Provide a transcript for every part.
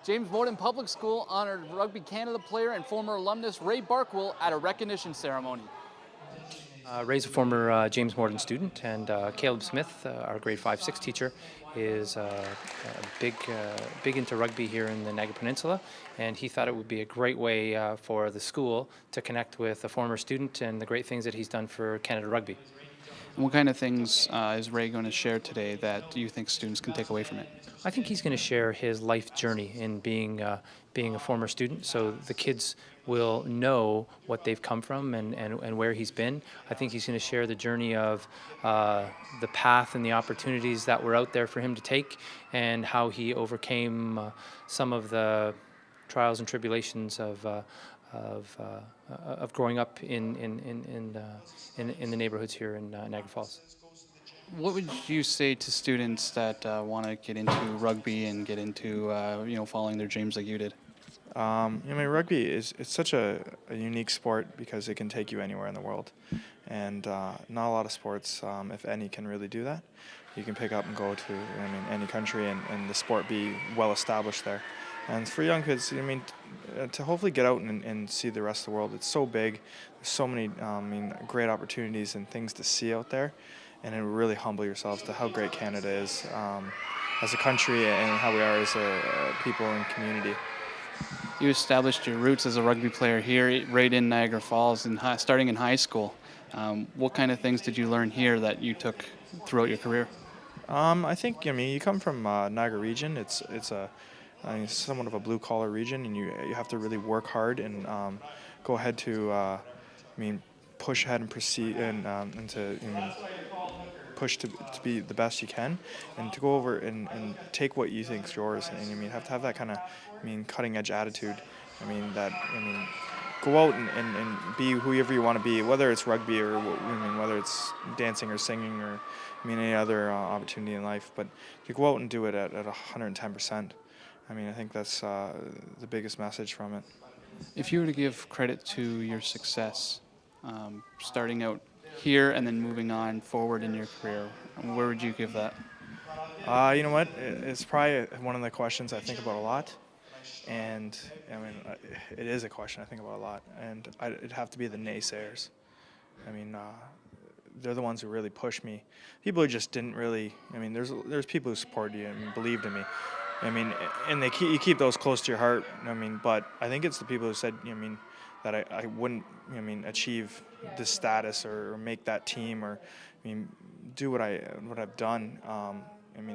James Morden Public School honored Rugby Canada player and former alumnus Ray Barkwill at a recognition ceremony. Ray's a former James Morden student, and Caleb Smith, our grade 5-6 teacher, is big into rugby here in the Niagara Peninsula, and he thought it would be a great way for the school to connect with a former student and the great things that he's done for Canada Rugby. And what kind of things is Ray going to share today that you think students can take away from it? I think he's going to share his life journey in being a former student, so the kids will know what they've come from and where he's been. I think he's going to share the journey of the path and the opportunities that were out there for him to take, and how he overcame some of the trials and tribulations of growing up in the neighborhoods here in Niagara Falls. What would you say to students that want to get into rugby and get into following their dreams like you did? Rugby it's such a unique sport because it can take you anywhere in the world, and not a lot of sports, if any, can really do that. You can pick up and go to any country and the sport be well established there. And for young kids, to hopefully get out and see the rest of the world, it's so big. There's so many great opportunities and things to see out there, and it will really humble yourselves to how great Canada is as a country and how we are as a people and community. You established your roots as a rugby player here, right in Niagara Falls, starting in high school. What kind of things did you learn here that you took throughout your career? I think you come from Niagara region. It's somewhat of a blue collar region, and you have to really work hard and go ahead to push ahead and proceed and to push to be the best you can, and to go over and take what you think is yours, and you have to have that kind of cutting edge attitude. Go out and be whoever you want to be, whether it's rugby or whether it's dancing or singing or any other opportunity in life, but you go out and do it at 110%. I think that's the biggest message from it. If you were to give credit to your success, starting out here and then moving on forward in your career, where would you give that? You know what? It's probably one of the questions I think about a lot. And it is a question I think about a lot. And it'd have to be the naysayers. They're the ones who really pushed me. People who just didn't really. There's people who supported you and believed in me. And you keep those close to your heart. But I think it's the people who said, that I wouldn't, achieve this status or make that team or, do what I've done.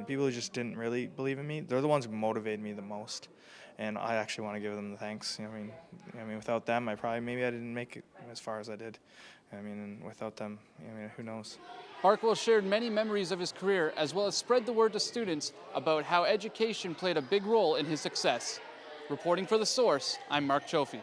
People who just didn't really believe in me, they're the ones who motivated me the most, and I actually want to give them the thanks. Without them, maybe I didn't make it as far as I did. And without them, who knows? Barkwill shared many memories of his career, as well as spread the word to students about how education played a big role in his success. Reporting for The Source, I'm Mark Chofie.